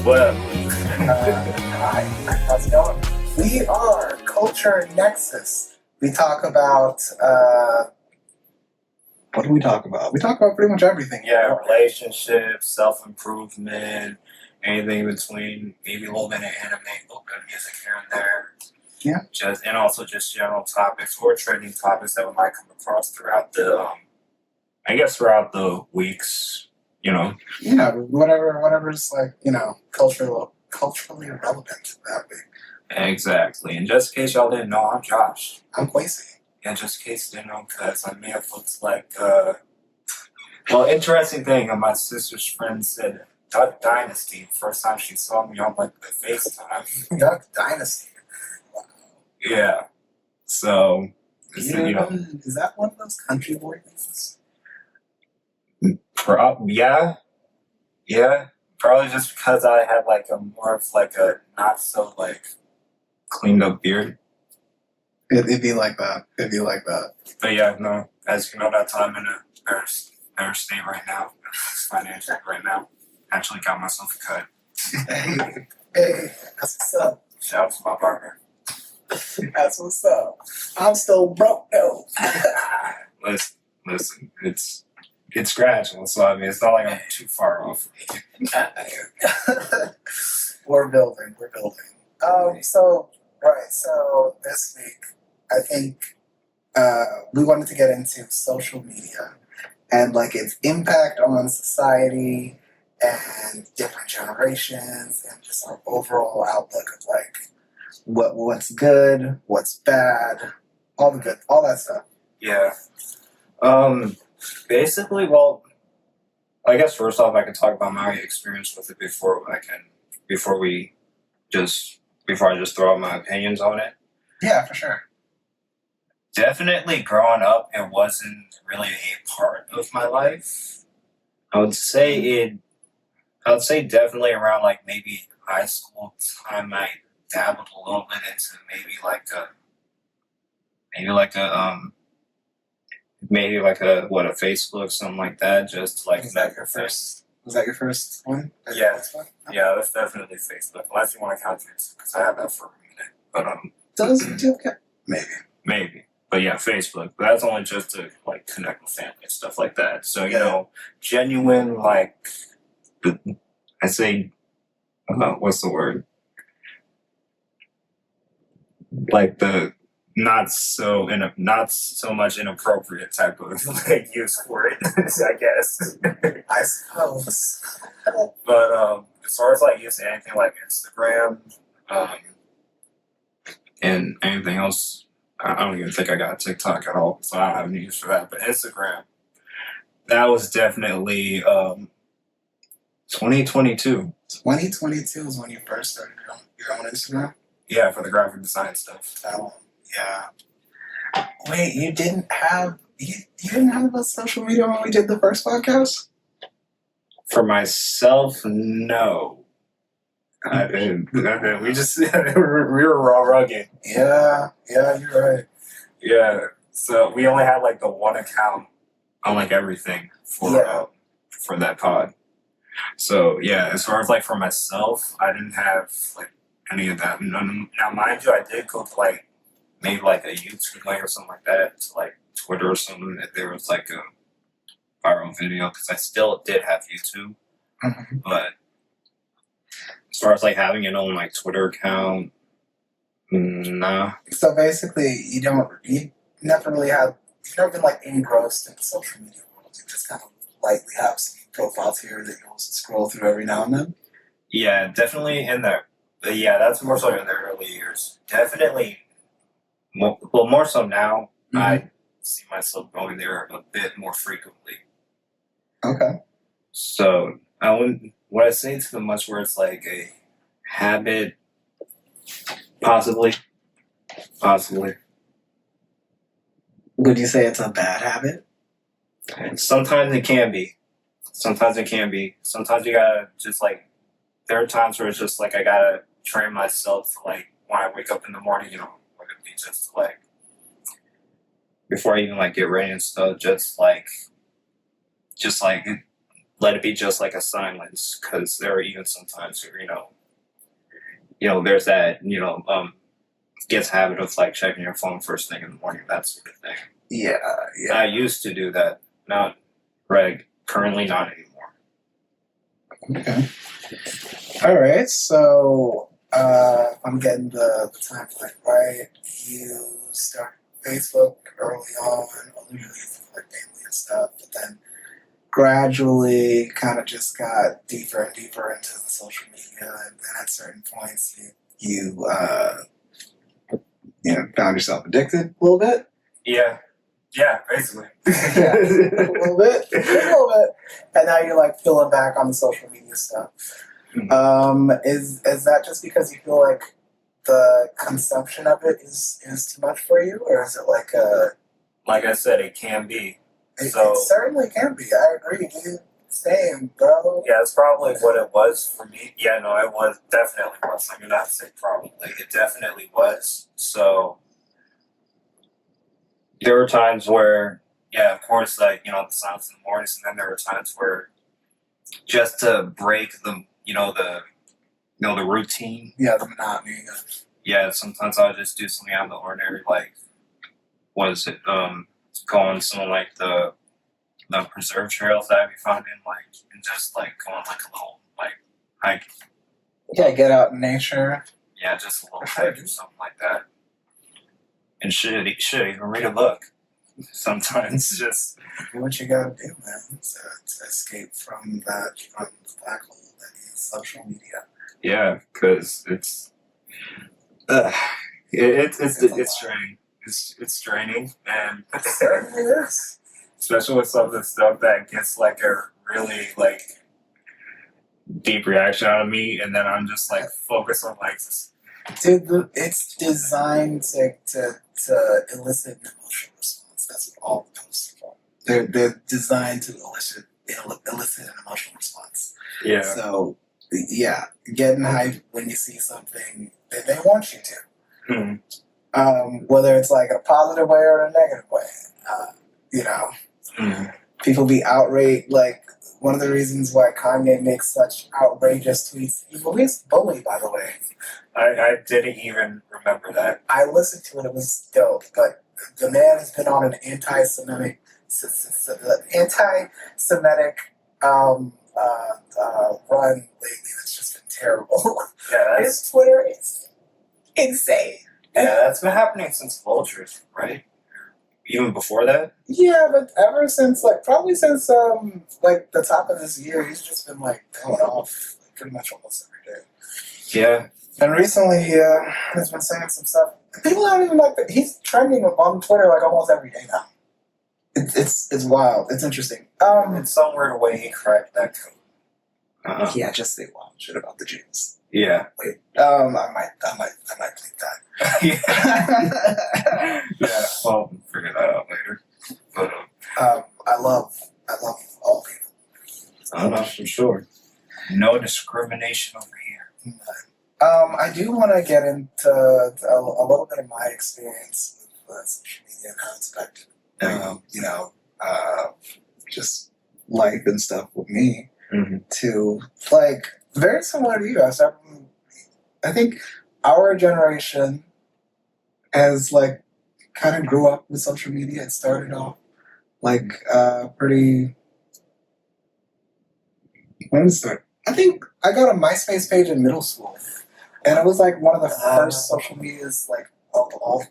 Well, Hi, how's it going? We are Culture Nexus. We talk about, what do we talk about? We talk about pretty much everything. yeah, relationships, self-improvement, anything in between, maybe a little bit of anime, a little bit of music here and there. Yeah. And also just general topics or trending topics that we might come across throughout throughout the weeks, Yeah, whatever's like, culturally relevant that week. Exactly. And just in case y'all didn't know, I'm Josh. I'm Kweisi. And just in case you didn't know, because I may have looked like, interesting thing, my sister's friend said Duck Dynasty. First time she saw me on like the FaceTime. Duck Dynasty. Wow. Yeah. So, Is that one of those country boy things? Yeah. Probably just because I had like a more of like a not so like cleaned up beard. It'd be like that. It'd be like that. But yeah, no. As you know, that time in a better state right now, financially right now. Actually got myself a cut. Hey, that's what's up. Shout out to my partner. That's what's up. I'm still broke though. Listen, it's gradual, so I mean it's not like I'm too far off. We're building. So this week I think we wanted to get into social media and like its impact on society and different generations and just our overall outlook of like what's good, what's bad, all that stuff. Yeah. Basically, well, I guess first off, I can talk about my experience with it before I just throw out my opinions on it. Yeah, for sure. Definitely growing up, it wasn't really a part of my life. I would say definitely around like maybe high school time, I dabbled a little bit into maybe like a Facebook, something like that, just like Was that your first one? Yeah. First one? Yeah, that's definitely Facebook. Unless you want to count it, because I have that for a minute. But Does it do okay? maybe. But yeah, Facebook. But that's only just to like connect with family and stuff like that. So genuine like I say, what's the word? Like the not so much inappropriate type of like use for it, I guess. I suppose. But as far as like using anything like Instagram, and anything else, I don't even think I got TikTok at all, so I don't have any use for that. But Instagram, that was definitely 2022. 2022 is when you first started your own Instagram? Yeah, for the graphic design stuff. Yeah. Wait, you didn't have a social media when we did the first podcast? For myself, no. I didn't. We just we were raw rugged. Yeah, you're right. Yeah, so we only had like the one account on like everything for that pod. So yeah, as far as like for myself, I didn't have like any of that. Now, mind you, I did go to like maybe like a YouTube link or something like that to like Twitter or something. If there was like a viral video, because I still did have YouTube, but as far as like having your own like Twitter account, nah. So basically, you've never been like engrossed in the social media world. You just kind of lightly have some profiles here that you'll scroll through every now and then. Yeah, definitely in there. But yeah, that's more so in the early years. Definitely, more so now. I see myself going there a bit more frequently. Okay. So I wouldn't say it's the much where it's like a habit, possibly. Would you say it's a bad habit? Sometimes it can be. Sometimes you gotta just like, there are times where it's just like I gotta train myself to like when I wake up in the morning, whether it be just to like before I even like get ready and stuff, just like let it be just like a silence, because there are even sometimes where there's that gets habit of like checking your phone first thing in the morning, that sort of thing. Yeah, I used to do that, not currently not anymore. Okay. All right. So I'm getting the timeline right. You start Facebook early on, only really for like family and stuff, but then gradually kind of just got deeper and deeper into the social media, and then at certain points you found yourself addicted a little bit. Yeah, basically. Yeah, a little bit, and now you're like filling back on the social media stuff. Is that just because you feel like the consumption of it is too much for you, or is it like a? Like I said, it can be. It certainly can be. I agree. You same, bro. Yeah, it's probably what it was for me. Yeah, no, it was definitely was. I mean, not say probably. It definitely was. So there were times where, yeah, of course, like the silence in the mornings, and then there were times where just to break the routine. Yeah, the monotony. Yeah, sometimes I would just do something out of the ordinary, like was it go on some like the preserve trails that I be finding, like, and just like go on like a little like hike. Yeah, get out in nature. Yeah, just a little hike or something like that. And should even read a book. Sometimes just do what you gotta do, man, to escape from the black hole that is social media. Yeah, because it's draining. It's draining, and it certainly is. Especially with some of the stuff that gets like a really like deep reaction out of me, and then I'm just like focused on like this. Dude, it's designed to elicit an emotional response. That's what all the posts are for. They're designed to elicit an emotional response. Yeah. So yeah, getting hyped when you see something that they want you to. Mm-hmm. Whether it's like a positive way or a negative way. Mm-hmm. People be outraged. Like, one of the reasons why Kanye makes such outrageous tweets, he released Bully, by the way. I didn't even remember that. I listened to it, it was dope, but the man has been on an anti-Semitic run lately that's just been terrible. Yeah, his Twitter is insane. Yeah, that's been happening since Vultures, right? Even before that? Yeah, but ever since, probably since, the top of this year, he's just been, going off pretty much almost every day. Yeah. And recently, he's been saying some stuff. People don't even he's trending on Twitter, almost every day now. It's wild. It's interesting. It's some weird way he cracked that code. Yeah, just say wild shit about the Jews. Yeah. Wait. I might bleep that. Yeah. Well, we'll figure that out later. But I love all people. For sure. No discrimination over here. I do want to get into a little bit of my experience with social media and how it's affected, just life and stuff with me. Mm-hmm. To very similar to you. I think our generation has kind of grew up with social media. It started off pretty. When did it start? I think I got a MySpace page in middle school, and it was one of the first social medias all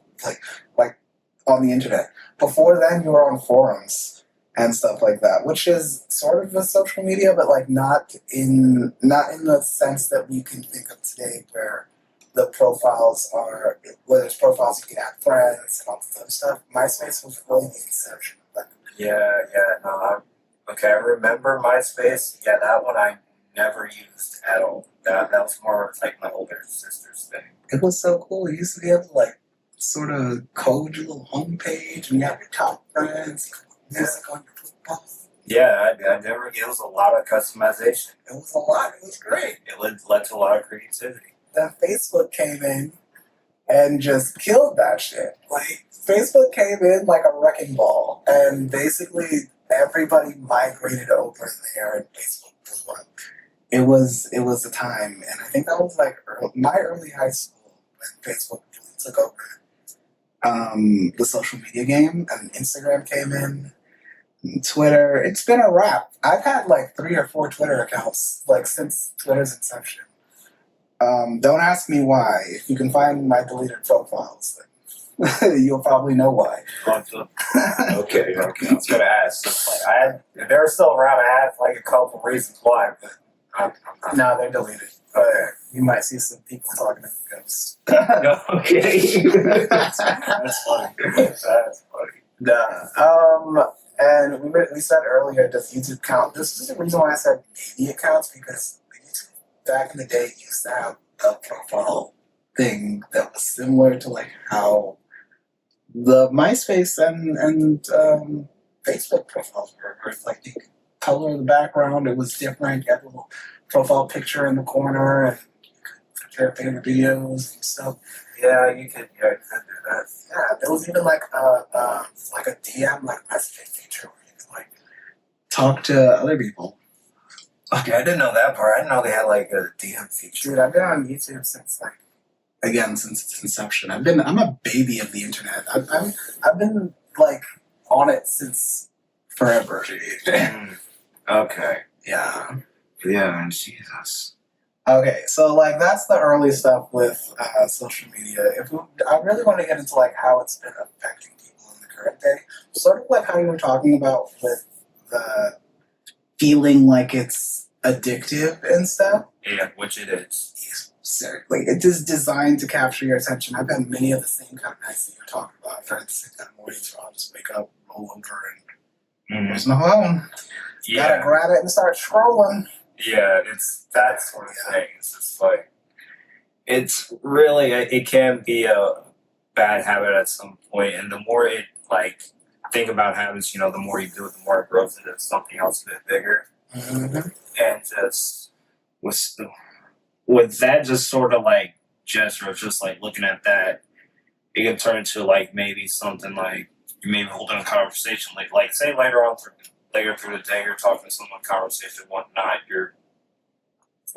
on the internet. Before then, you were on forums and stuff like that, which is sort of a social media, but not in the sense that we can think of today, where the profiles are, where there's profiles you can add friends and all this other stuff. MySpace was really the inception of that. Yeah, no, okay, I remember MySpace. Yeah, that one I never used at all. That was more my older sister's thing. It was so cool. You used to be able to sort of code your little homepage, and you have your top friends, music on your profile. Yeah, I never. It was a lot of customization. It was a lot. It was great. It led to a lot of creativity. Then Facebook came in and just killed that shit. Facebook came in like a wrecking ball, and basically everybody migrated over there and Facebook blew up. It was a time, and I think that was like my early high school when Facebook really took over the social media game, and Instagram came in, and Twitter. It's been a wrap. I've had like 3 or 4 Twitter accounts like since Twitter's inception. Don't ask me why. If you can find my deleted profiles, then you'll probably know why. Okay. I was gonna ask. It's like if they were still around, I had like a couple reasons why, but No, they're deleted. You might see some people talking to ghosts. Okay. That's funny. That's funny. Nah. And we said earlier, does YouTube count? This is the reason why I said maybe it counts, because YouTube back in the day used to have a profile thing that was similar to like how the MySpace and Facebook profiles were. Like the color of the background, it was different. You had a little profile picture in the corner, and you could put your favorite videos and stuff. Yeah, you could do that. Yeah, there was even like a DM, like messaging feature where you could like talk to other people. Okay, I didn't know that part. I didn't know they had like a DM feature. Dude, I've been on YouTube since since its inception. I'm a baby of the internet. I've been like on it since forever. Okay. Yeah. Yeah, Jesus. Okay, so like that's the early stuff with social media. I really want to get into like how it's been affecting people in the current day, sort of like how you were talking about with the feeling like it's addictive and stuff. Yeah, which it is. Exactly, it is designed to capture your attention. I've had many of the same kind of nights that you're talking about. I've tried to sit that morning, so I'll just wake up, roll over, and there's no phone. Yeah. Gotta grab it and start scrolling. Yeah, it's that sort of thing. It's just like, it's really, it can be a bad habit at some point, and the more it, like, think about habits, the more you do it, the more it grows into something else a bit bigger. Mm-hmm. And just, with that just sort of like gesture of just like looking at that, it can turn into like maybe something like, you maybe holding a conversation, like say later through the day, you're talking to someone, conversation, whatnot, you're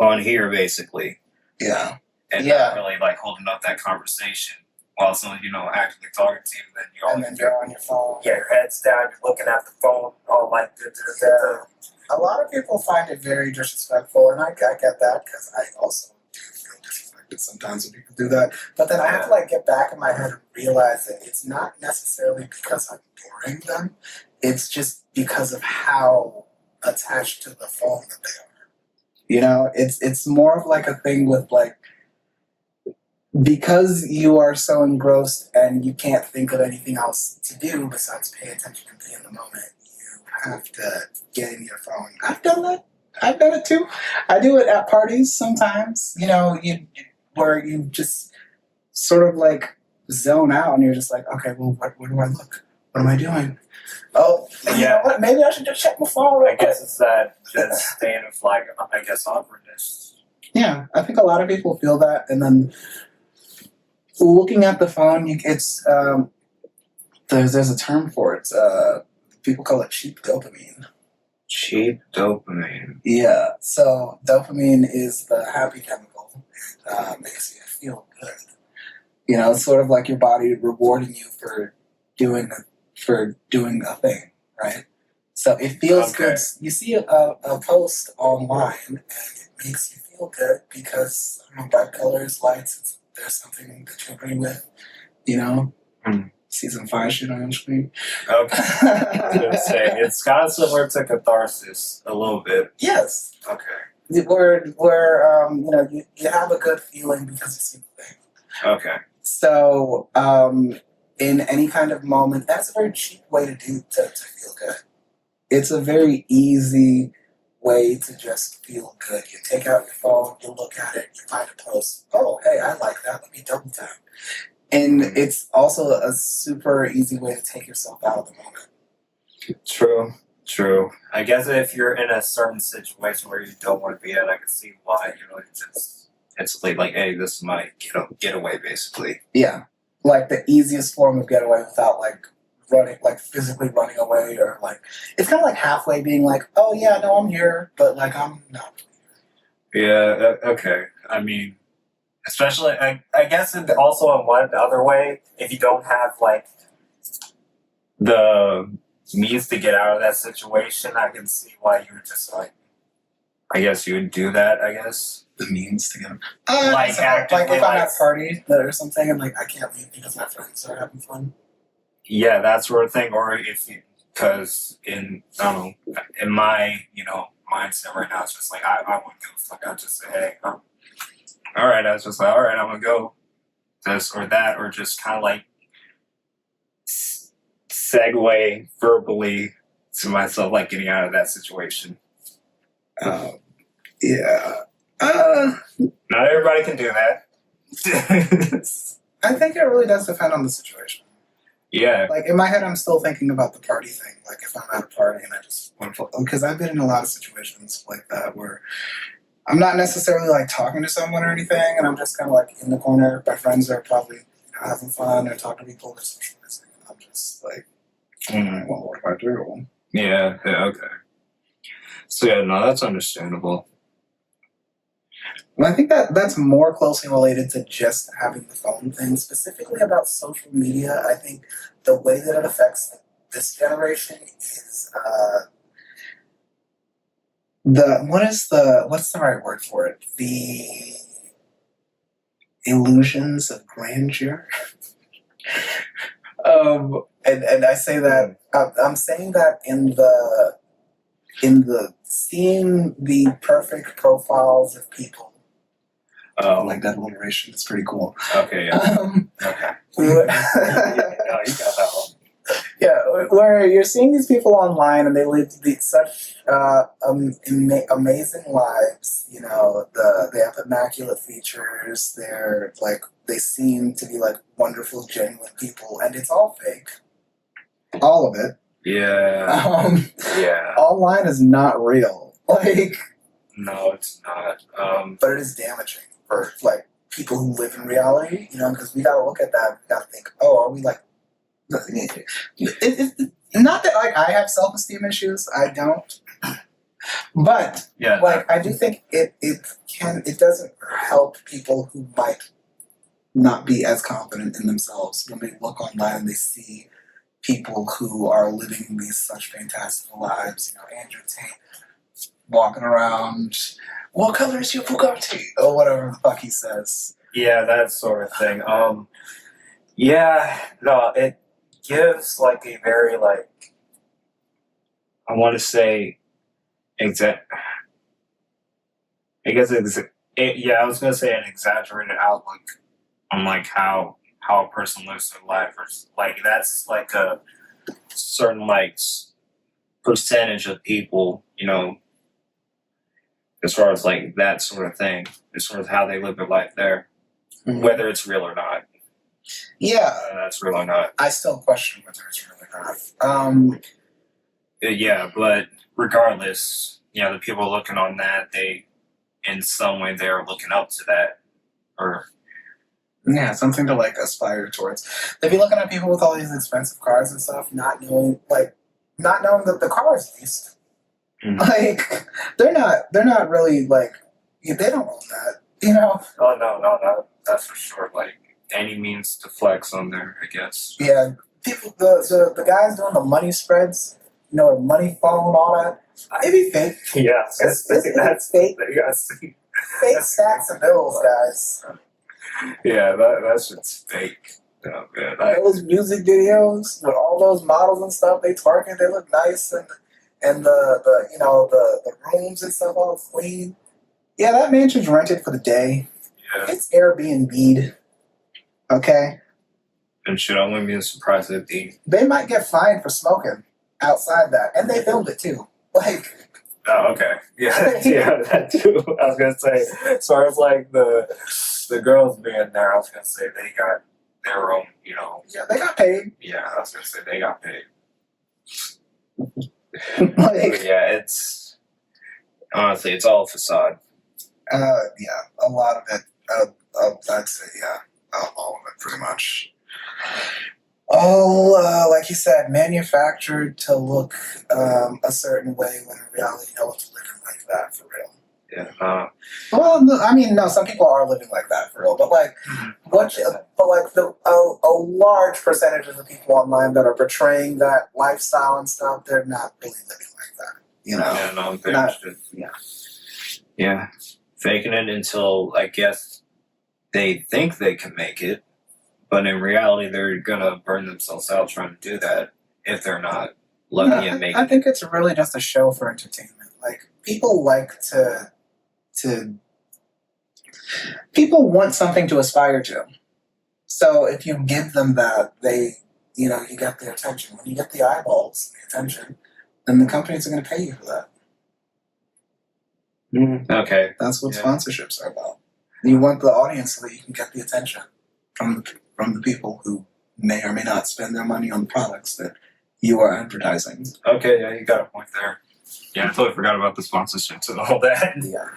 on here basically. Yeah. And not really like holding up that conversation while someone, actively talking to you, and then you're on your phone. Yeah, your head's down, you're looking at the phone, all like Yeah. A lot of people find it very disrespectful, and I get that, because I also do feel disrespected sometimes when people do that. But then I have to like get back in my head and realize that it's not necessarily because I'm boring them. It's just because of how attached to the phone that they are. It's more of like a thing with like, because you are so engrossed and you can't think of anything else to do besides pay attention and be in the moment, you have to get in your phone. I've done that. I've done it too. I do it at parties sometimes. Where you just sort of like zone out and you're just like, okay, well, where do I look? What am I doing? Oh, you know what? Maybe I should just check my phone. I guess it's that just staying of like, I guess, awkwardness. Yeah, I think a lot of people feel that, and then looking at the phone, there's a term for it. People call it cheap dopamine. Cheap dopamine. Yeah. So dopamine is the happy chemical. Makes you feel good. It's sort of like your body rewarding you for doing a thing, right? So it feels good. You see a post online, and it makes you feel good because bright colors, lights. There's something that you agree with, Season 5 shit on your screen. Okay. I was gonna say, it's kind of similar to catharsis a little bit. Yes. Okay. Where you have a good feeling because you see the thing. Okay. So, in any kind of moment, that's a very cheap way to feel good. It's a very easy way to just feel good. You take out your phone, you look at it, you find a post. Oh, hey, I like that. Let me double tap. And it's also a super easy way to take yourself out of the moment. True. I guess if you're in a certain situation where you don't want to be in, I can see why. It's like, hey, this is my getaway, basically. Yeah, like the easiest form of getaway without like running, like physically running away, or like it's kind of like halfway being like, oh yeah, no, I'm here, but like I'm not. Yeah. Okay. I mean, especially, I guess it also in one other way, if you don't have like the means to get out of that situation, I can see why you would just like. I guess you would do that. I guess The means to get like so, actively, like if I'm like at a party or something and like I can't leave because my friends are having fun. yeah, that sort of thing. Or if you, because in I don't know, in my mindset right now, it's just like I wouldn't give a fuck. I'd just say, hey, all right. I was just like, all right, I'm gonna go this or that, or just kind of like segue verbally to myself, like getting out of that situation. Yeah. Not everybody can do that. I think it really does depend on the situation. Yeah. Like in my head, I'm still thinking about the party thing. Like if I'm at a party and I just want to, because I've been in a lot of situations like that where I'm not necessarily like talking to someone or anything, and I'm just kind of like in the corner. My friends are probably having fun or talking to people or socializing, and I'm just like, well, what do I do? Yeah. Okay. So yeah, no, that's understandable. And I think that that's more closely related to just having the phone thing, specifically about social media. I think the way that it affects this generation is what's the right word for it? The illusions of grandeur. And I say that I'm saying that in the seeing the perfect profiles of people. Oh, Like that alliteration is pretty cool. okay. Yeah. Okay. No, you got that one. Yeah, where you're seeing these people online and they live such amazing lives. You know, they have immaculate features. They're like they seem to be like wonderful, genuine people, and it's all fake. All of it. Yeah. Yeah. Online is not real. Like, no, it's not. But it is damaging for like people who live in reality. You know, because we gotta look at that. We gotta think, oh, are we like? Not that like I have self-esteem issues. I don't. But yeah, like I do think it doesn't help people who might not be as confident in themselves when they look online and they see people who are living these such fantastical lives. You know, Andrew Tate walking around. What color is your Bugatti? Or whatever the fuck he says. Yeah, that sort of thing. Yeah, no, it gives like a very like I want to say exact. I guess yeah, I was gonna say an exaggerated outlook on like how a person lives their life, or like that's like a certain like percentage of people, you know, as far as like that sort of thing, as far as how they live their life there, whether it's real or not. Yeah, that's real or not. I still question whether it's real or not. Yeah, but regardless, you know, the people looking on that, they in some way they're looking up to that, or yeah, something to like aspire towards. They'd be looking at people with all these expensive cars and stuff, not knowing that the car is leased. Mm-hmm. Like they're not really like they don't own that, you know. Oh no, that's for sure. Like any means to flex on there, I guess. Yeah, people, the guys doing the money spreads, you know, money phone, all that. It be fake. Yeah, that's fake. Fake stacks of bills, guys. Yeah, that shit's fake. Oh, man. Those music videos with all those models and stuff, they twerking, they look nice, and the you know the rooms and stuff all clean. Yeah, that mansion's rented for the day. Yeah. It's Airbnb'd. Okay. And shit, I wouldn't be surprised if they might get fined for smoking outside that, and they filmed it too. Like. Oh, okay. Yeah, yeah, that too. I was gonna say, as far as like the girls being there, I was gonna say they got their own, you know. Yeah, they got paid. Yeah, I was gonna say they got paid. Like, yeah, it's honestly, it's all facade. Yeah, a lot of it. I'd say, yeah, all of it, pretty much. like you said, manufactured to look a certain way when in reality no one's living like that for real. Yeah. Well, no, I mean, no, some people are living like that for real, but like, a large percentage of the people online that are portraying that lifestyle and stuff, they're not really living like that. You know? Yeah, no, they Not- should. yeah. Yeah. Faking it until I guess they think they can make it, but in reality they're gonna burn themselves out trying to do that if they're not lucky and making I think it's really just a show for entertainment. Like people like to people want something to aspire to. So if you give them that, they you get their attention. When you get the eyeballs, the attention, then the companies are going to pay you for that. Okay. That's what sponsorships are about. You want the audience so that you can get the attention from the people who may or may not spend their money on products that you are advertising. Okay, yeah, you got a point there. Yeah, I totally forgot about the sponsorships and all that. Yeah.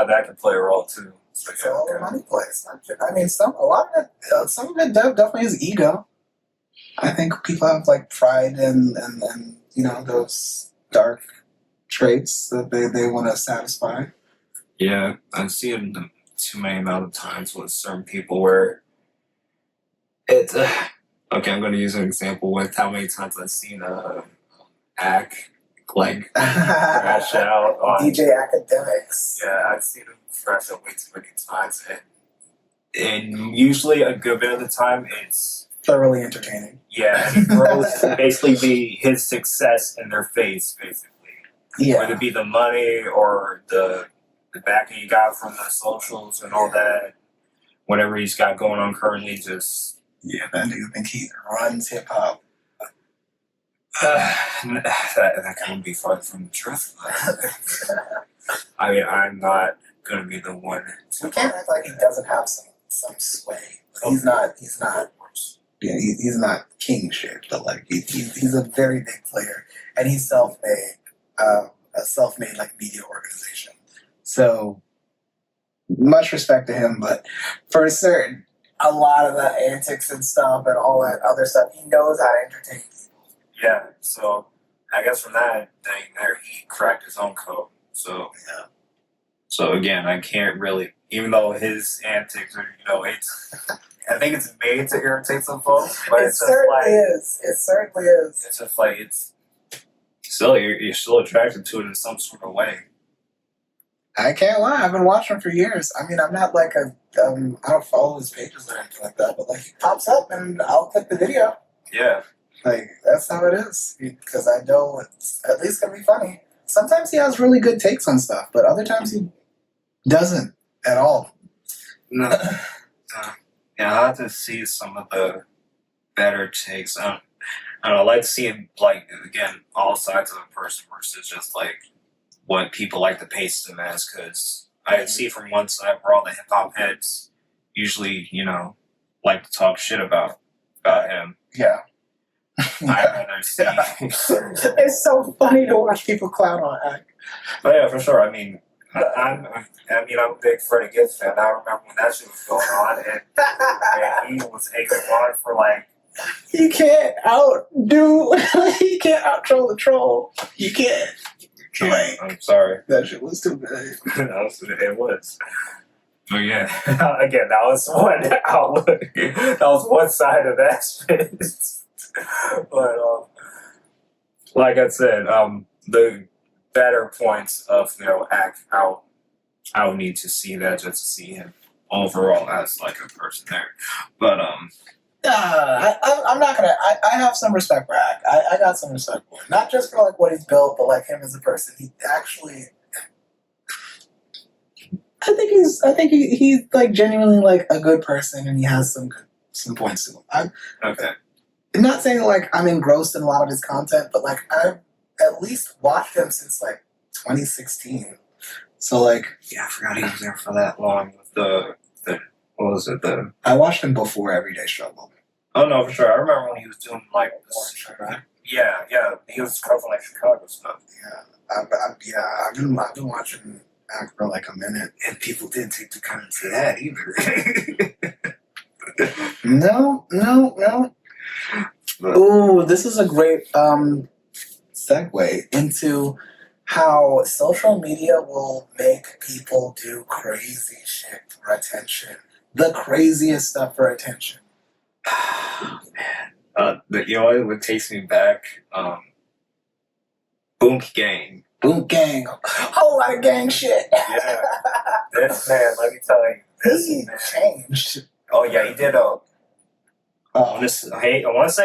That can play a role too. So, It's all the money plays. I mean, some of it definitely is ego. I think people have like pride and those dark traits that they want to satisfy. Yeah, I see it too many amount of times with certain people where it's okay. I'm going to use an example with how many times I've seen act like crash out on DJ Academics. Yeah, I've seen him crash out way too many times, and usually a good bit of the time it's thoroughly entertaining. Yeah, he throws basically his success in their face, basically. Yeah. Whether it be the money or the backing he got from the socials and all that, whatever he's got going on currently, just that nigga think he runs hip hop. That couldn't be farther from the truth. I mean, I'm not gonna be the one. We can't act like he doesn't have some sway. He's not. Yeah, he's not king shit, but like he's a very big player, and he's self-made, a self-made like media organization. So much respect to him, but for certain, a lot of the antics and stuff and all that other stuff, he knows how to entertain people. Yeah, so I guess from that thing there, he cracked his own code. So yeah. So again, I can't really, even though his antics are, it's. I think it's made to irritate some folks, but it certainly is. It certainly is. It's just like it's still you're still attracted to it in some sort of way. I can't lie. I've been watching him for years. I mean, I'm not like I don't follow his pages or anything like that, but like he pops up and I'll click the video. Yeah. Like that's how it is because I know it's at least gonna be funny. Sometimes he has really good takes on stuff, but other times he doesn't at all. No. Yeah, I have to see some of the better takes. I like to see like again all sides of a person versus just like what people like to paste them as. Because I see from one side where all the hip hop heads usually like to talk shit about him. Yeah. I rather see. It's so funny to watch people clown on Act. But yeah, for sure. I mean, I'm a big Freddie Gibbs fan. I remember when that shit was going on, and he was taking hard for like. He can't he can't out troll the troll. You can't. Like, I'm sorry. That shit was too bad. It was. But yeah, again, that was one outlook. That was one side of that shit. But like I said, the better points of act out. I would need to see that just to see him overall as like a person there. But I'm not gonna. I have some respect for Ack. I got some respect for him, not just for like what he's built, but like him as a person. He actually, I think he's like genuinely like a good person, and he has some points to him. Okay. I'm not saying like I'm engrossed in a lot of his content, but like I've at least watched him since like 2016. So like, yeah, I forgot he was there for that long with the what was it? I watched him before Everyday Struggle. Oh no, for sure. I remember when he was doing like yeah, he was covering like Chicago stuff. Yeah, I've been watching Act for like a minute, and people didn't take the time to that either. No. Ooh, this is a great segue into how social media will make people do crazy shit for attention. The craziest stuff for attention. But you know what takes me back? Boonk Gang. Boot gang. Whole lot of gang shit. Yeah. This man, let me tell you. This He man. changed. Oh yeah, he did a. I want to say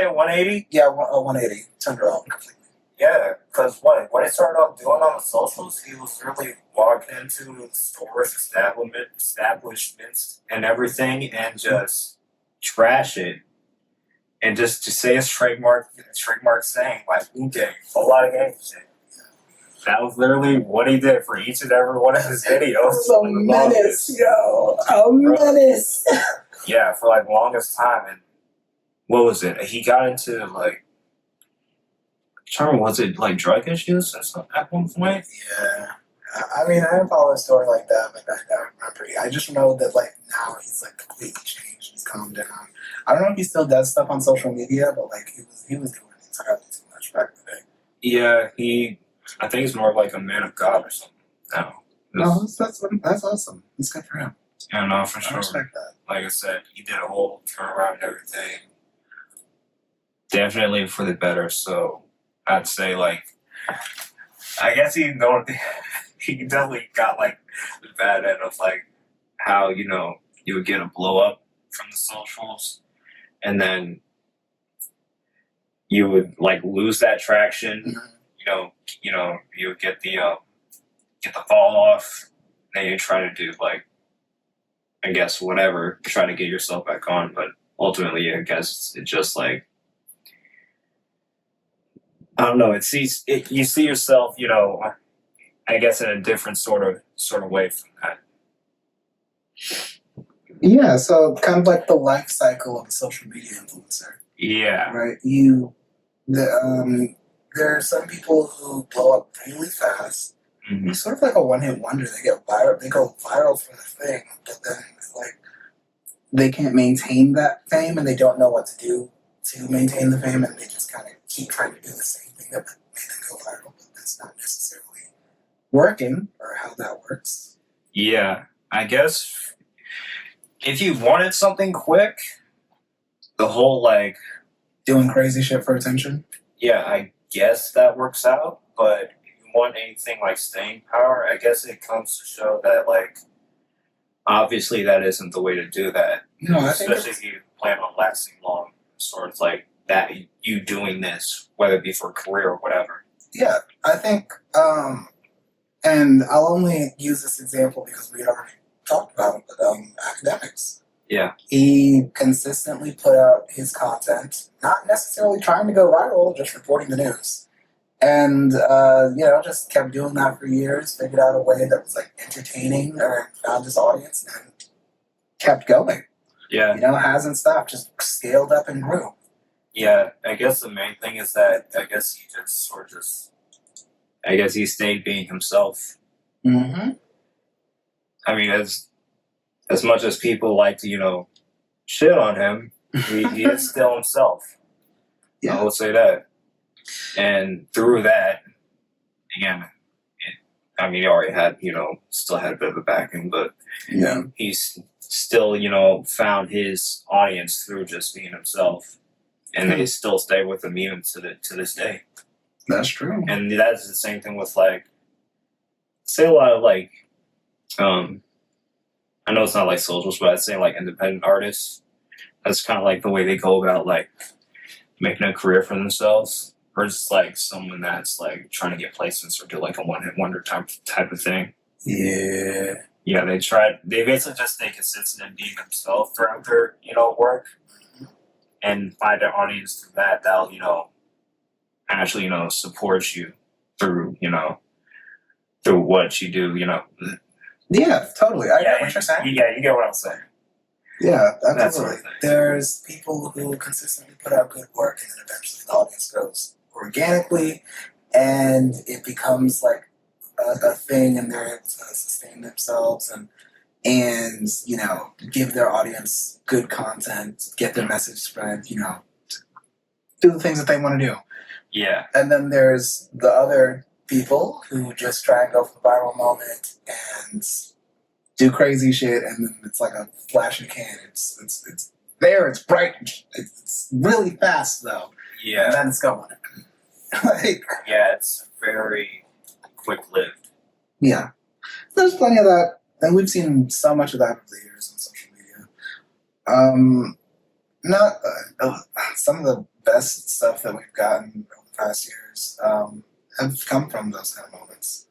a 180. Yeah, a 180. Turned around completely. Yeah, because what he started off doing on the socials, he was really walking into stores, establishments, and everything, and just trash it, and just to say his trademark saying like "Boonk Gang," a whole lot of gang shit. That was literally what he did for each and every one of his videos. A menace, yo. A menace. Yeah, for like the longest time. And what was it? He got into like, was it like drug issues or something at one point? Yeah. I mean, I didn't follow a story like that, but I remember. I just know that, like, now he's, like, completely changed. He's calmed down. I don't know if he still does stuff on social media, but, like, he was doing entirely too much back in the day. Yeah, I think he's more like a man of God or something now. No, that's awesome. It's good for him. Yeah, no, for I sure. respect that. Like I said, he did a whole turnaround and everything. Definitely for the better. So I'd say, like, I guess he definitely got like the bad end of like how you would get a blow up from the socials, and then you would like lose that traction. Mhm. You would get the fall off. Then you try to do like, I guess, whatever, try to get yourself back on. But ultimately, I guess it's just like, I don't know. You see yourself, I guess, in a different sort of way from that. Yeah, so kind of like the life cycle of a social media influencer, Yeah. right? There are some people who blow up really fast. Mhm. It's sort of like a one-hit wonder. They get viral. They go viral for the thing, but then like they can't maintain that fame, and they don't know what to do to maintain the fame, and they just kind of keep trying to do the same thing that made them go viral, but that's not necessarily working or how that works. Yeah. I guess if you wanted something quick, the whole like, Doing crazy shit for attention. yeah, I guess that works out. But if you want anything like staying power, I guess it comes to show that like, obviously that isn't the way to do that. No, I think Especially if you plan on lasting long. Sort of like that, you doing this, whether it be for a career or whatever. yeah, I think, and I'll only use this example because we had already talked about it, but academics. Yeah. He consistently put out his content, not necessarily trying to go viral, just reporting the news. And, just kept doing that for years, figured out a way that was, like, entertaining or found his audience and kept going. Yeah. Hasn't stopped, just scaled up and grew. Yeah. I guess the main thing is that I guess he stayed being himself. Mm-hmm. I mean, as much as people like to, shit on him, he is still himself. Yeah. I would say that. And through that, again, he already had, still had a bit of a backing, but Yeah. he's still, found his audience through just being himself. And they still stay with him even to this day. That's true. And that's the same thing with like, say a lot of like, I know it's not like socials, but I'd say like independent artists. That's kind of like the way they go about like making a career for themselves, versus like someone that's like trying to get placements or do like a one-hit wonder type of thing. Yeah. Yeah, they basically just stay consistent in being themselves throughout their, work, and find their audience through that. That'll, actually, support you through, through what you do, Yeah, totally. I get what you you're saying. Yeah, you get what I'm saying. Yeah, That absolutely. sort of thing. There's people who consistently put out good work, and then eventually the audience grows organically, and it becomes like a thing, and they're able to sustain themselves and give their audience good content, get their message spread. do the things that they want to do. Yeah. And then there's the other people who just try and go for the viral moment and do crazy shit, and then it's like a flash in a can. It's there, it's bright, it's really fast though. Yeah. And then it's gone. Like, yeah, it's very quick-lived. Yeah. There's plenty of that, and we've seen so much of that over the years on social media. Not some of the best stuff that we've gotten over the past years have come from those kind of moments.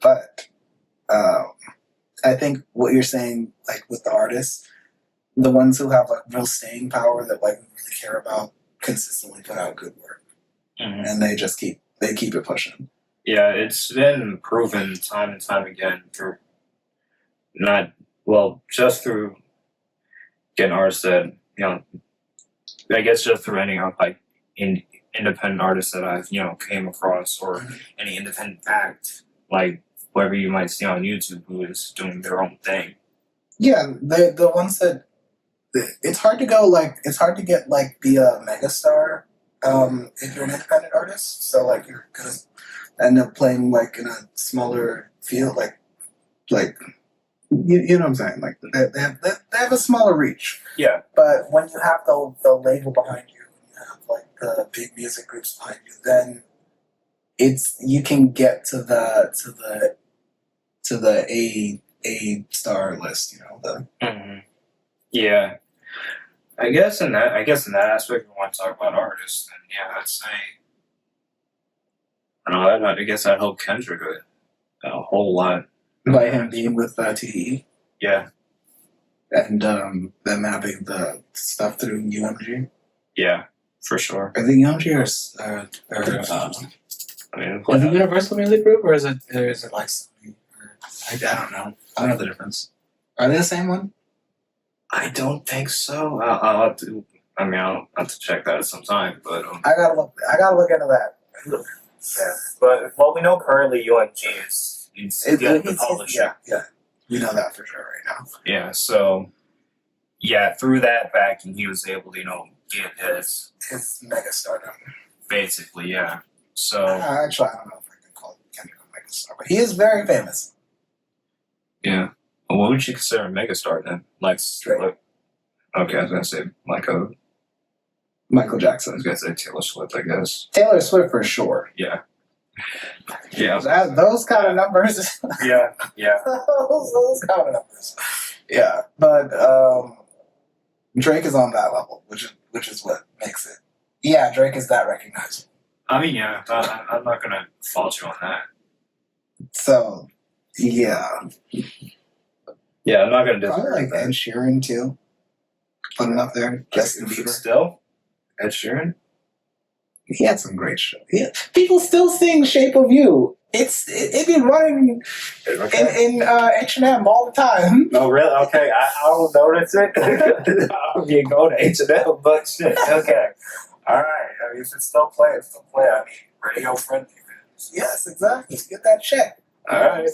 But I think what you're saying, like with the artists, the ones who have like real staying power that like we really care about, consistently put out good work, and they just keep it pushing. Yeah, it's been proven time and time again through just through getting artists that I guess just through any like independent artists that I've came across, or any independent act like whoever you might see on YouTube who is doing their own thing. Yeah, the ones that it's hard to get like be a megastar if you're an independent artist. So like you're gonna end up playing like in a smaller field, like you know what I'm saying? Like they have a smaller reach. Yeah. But when you have the label behind you, you have like the big music groups behind you, then you can get to the A star list, Yeah. I guess in that aspect, we want to talk about artists, and yeah, I'd say, I guess I'd hope Kendrick a whole lot. By him being with TDE. Yeah. And them having the stuff through UMG. Yeah, for sure. I think UMG is it Universal Music Group, or is it like Sony? I don't know. I don't know the difference. Are they the same one? I don't think so. I'll have to. I'll have to check that at some time. But I gotta look into that. Yeah, but we know currently UMG is the publisher. Yeah, we know that for sure right now. Yeah, so through that backing, he was able to get his mega stardom. Basically, yeah. So actually, I don't know if I can call Kendrick a mega star, but he is very famous. Yeah. Well, what would you consider a megastar then? Like Drake. Okay, I was gonna say Michael Jackson. I was gonna say Taylor Swift, I guess. Taylor Swift for sure. Yeah. Yeah. Those kind of numbers. Yeah. those kind of numbers. Yeah, but Drake is on that level, which is what makes it. Yeah, Drake is that recognizable. I mean, yeah, I'm not gonna fault you on that. So, yeah. Yeah, I'm not gonna disagree. Probably like Ed Sheeran too. Put him up there. Justin Bieber. Still? Ed Sheeran? He had some great shows. People still sing "Shape of You." It be running in H&M all the time. Oh, really? Okay, I don't notice it. I don't even go to H&M, but shit. Okay. All right. I mean, if it's still playing, it's still playing. I mean, radio friendly. Yes, exactly. Get that check. All right.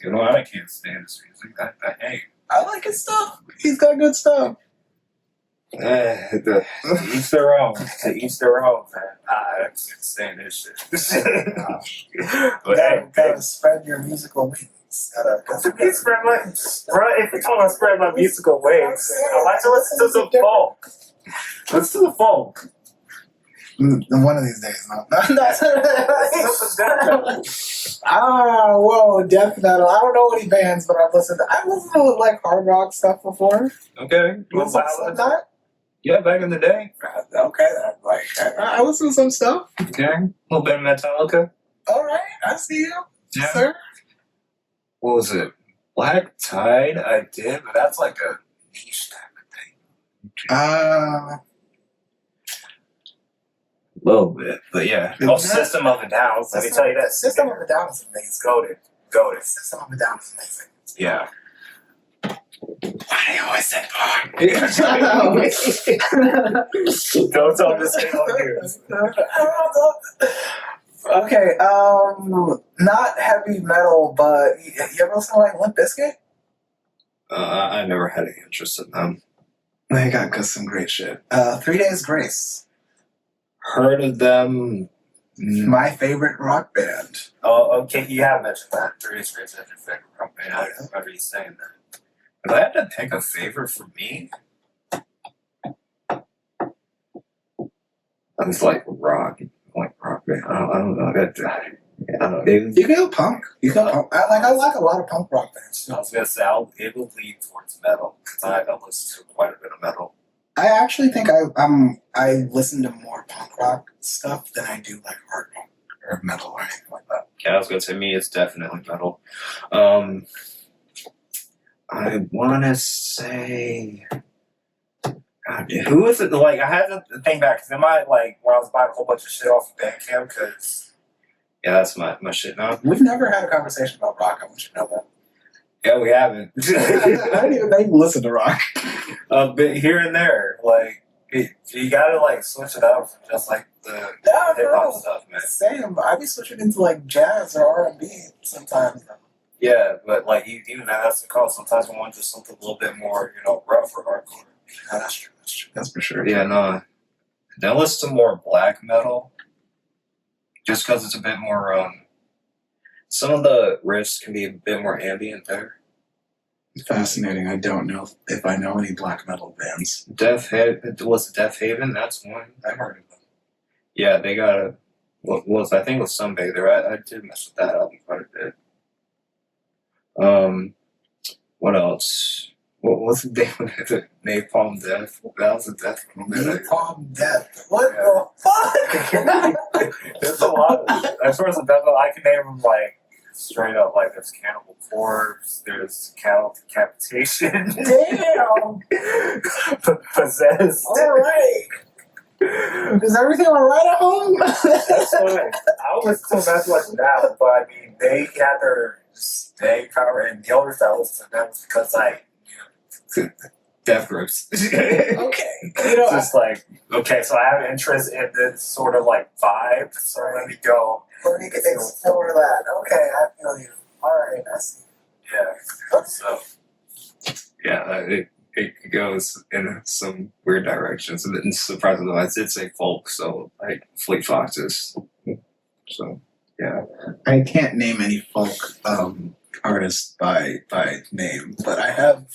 You know what I'm saying? I can't stand this music. Hey. I like his stuff. He's got good stuff. Each their own. To each their own, man. I can't stand this shit. But gotta spread your musical wings. Gotta spread my. Bro, if you're talking about spread my musical wings, I like to listen to some folk. Listen to the folk. One of these days, no. Whoa, death metal. I don't know any bands, but I've listened to like hard rock stuff before. Okay. Yeah, back in the day. Okay, I listen to some stuff. Okay. A little bit of Metallica. All right, I see you, yeah. Sir. What was it? Black Tide? I did, but that's like a niche type of thing. A little bit, but yeah. System of a Down. Let me tell you that. System of a Down is amazing. Goated. System of a Down is amazing. Yeah. Why do you always say bar? Don't tell me to say on here. Okay, not heavy metal, but you ever listen to like Limp Bizkit? I never had any interest in them. They got some great shit. 3 Days Grace. Heard of them? My favorite rock band. Oh, okay. You have mentioned that. 3 Days Grace is your favorite rock band. I remember you saying that. If I had to pick a favorite for me, I was like rock band. I don't know. I don't know. You can go punk. You can go punk. I like a lot of punk rock bands too. I was gonna say it will lean towards metal because I listen to quite a bit of metal. I actually think I listen to more punk rock stuff than I do like hard punk or metal or anything like that. Yeah, I was gonna say me, it's definitely metal. I want to say, God, who is it? Like, I had to think back because in my like when I was buying a whole bunch of shit off of Bandcamp, because yeah, that's my shit now. We've never had a conversation about rock. I want you to know that. Yeah, we haven't. I didn't even know you listen to rock. But here and there, like you gotta like switch it up from just like the hip hop stuff, man. Same. I be switching into like jazz or R&B sometimes. Yeah, but like even that's the call. Sometimes I want just something a little bit more, rough or hardcore. Yeah, that's true. That's for sure. Yeah, no. Then listen to more black metal, just because it's a bit more. Some of the riffs can be a bit more ambient there. Fascinating. I don't know if I know any black metal bands. Death Haven? That's one. I've heard of them. Yeah, they got a. I think it was Sunbather. I did mess with that album quite a bit. What else? What was the name of it? Napalm Death. That was a death from Napalm Death. What the fuck? There's a lot. As far as the death, I can name them like straight up. Like there's Cannibal Corpse. There's Cattle Decapitation. Damn. Possessed. All right. Is everything all right at home? That's what I was still messing with now, but I mean they had their staying power, and the older I listened to them was because death groups. Okay. Just like, okay, so I have an interest in this sort of like vibe, so let me go. Let me explore that. Okay, I feel you. Alright, I see. Yeah. So, yeah, it goes in some weird directions. And surprisingly, I did say folk, so like Fleet Foxes. So, yeah. I can't name any folk artists by name, but I have.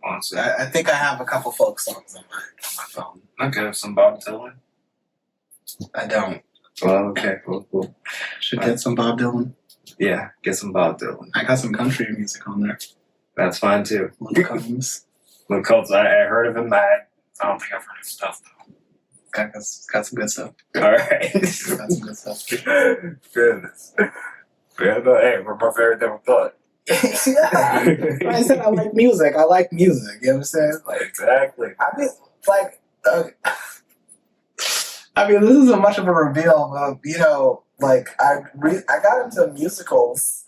Honestly, I think I have a couple folk songs on my phone. Okay, some Bob Dylan. I don't. Well, okay, cool. Should get some Bob Dylan. Yeah, get some Bob Dylan. I got some country music on there. That's fine too. Luke Combs. Luke Combs, I heard of him. I don't think I've heard his stuff though. Got some good stuff. All right. Got some good stuff. Goodness. Yeah, but hey, we're both very different thought. Yeah. I said I like music. I like music. You understand? Like, exactly. I mean, like, I mean, this isn't much of a reveal, but like I got into musicals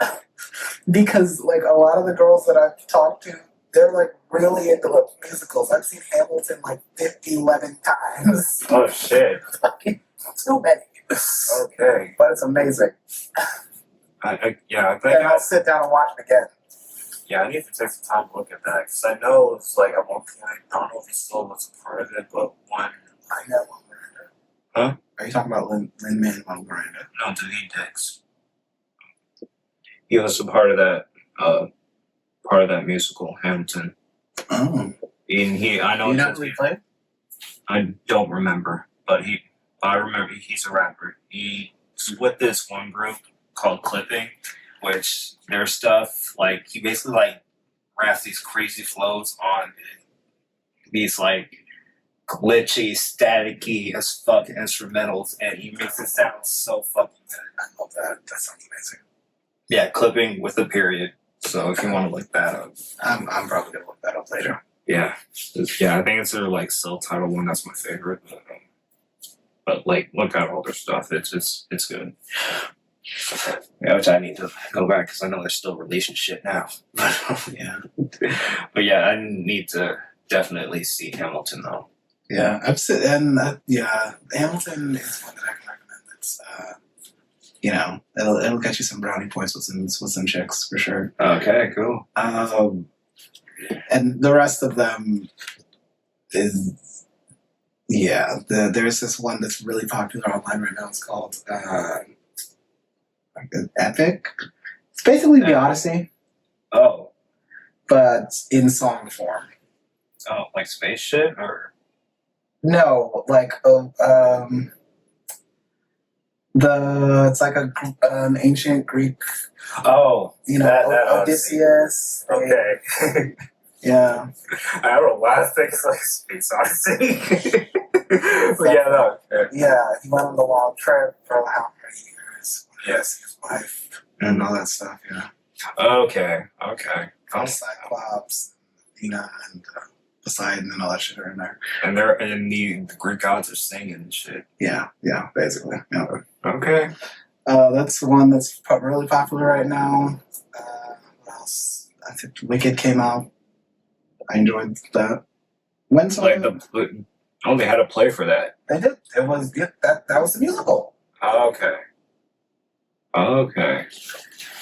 because like a lot of the girls that I've talked to, they're like really into like, musicals. I've seen Hamilton like 11 times. Oh shit. Too many. Okay. But it's amazing. I think And I'll sit down and watch it again. Yeah, I need to take some time to look at that because I know it's like at one point, I don't know if he still was a part of it, but one. I know Miranda. Huh? Are you talking about Lin-Manuel Miranda? No, David Dix. He was a part of that musical, Hamilton. Oh. And I know. You know who he played? I don't remember, but I remember he's a rapper. He's with this one group called Clipping, which their stuff, like, he basically, like, raps these crazy flows on these, like, glitchy, staticky as fuck instrumentals, and he makes it sound so fucking good. I love that. That sounds amazing. Yeah, Clipping with a period. So if you want to look that up. I'm probably going to look that up later. Yeah. Yeah, I think it's their, like, self-titled one. That's my favorite. But like, look at all their stuff. It's good. Yeah, which I need to go back because I know there's still relationship now. Yeah. But yeah, I need to definitely see Hamilton though. Yeah, I've seen, and Hamilton is one that I can recommend. That's it'll get you some brownie points with some chicks for sure. Okay, cool. And the rest of them, is there's this one that's really popular online right now. It's called Epic. It's basically the Odyssey, Oh, but in song form. oh, like space shit or No, like it's like an ancient Greek, oh, that Odysseus. Okay. Yeah. I don't know why I think it's like Space Odyssey. But yeah, no. Yeah, he went on the long trip for how many years? Yes. His wife and all that stuff. Yeah. Okay. Okay. Cyclops, Athena, and Poseidon, and all that shit are in there. And the Greek gods are singing and shit. Yeah, basically. Yeah. Okay. That's one that's really popular right now. What else? I think Wicked came out. I enjoyed that. When's Like they had a play for that. They did. It was that was the musical. Okay. Okay.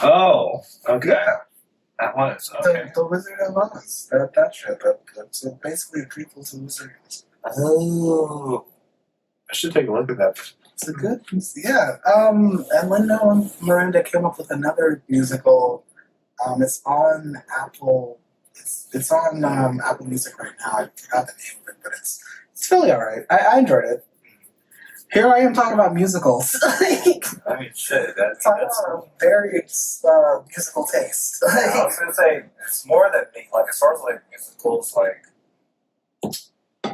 Oh. Okay. Yeah. That was okay. The Wizard of Oz. That shit. That's basically a prequel to Wizard of Oz. Oh. I should take a look at that. It's a good piece. Yeah. And Lin-Manuel Miranda came up with another musical. It's on Apple. It's on Apple Music right now. I forgot the name of it, but it's really alright. I enjoyed it. Here I am talking about musicals. I mean, shit. That's a very musical taste. I was gonna say it's more than me. Like as far as like musicals, like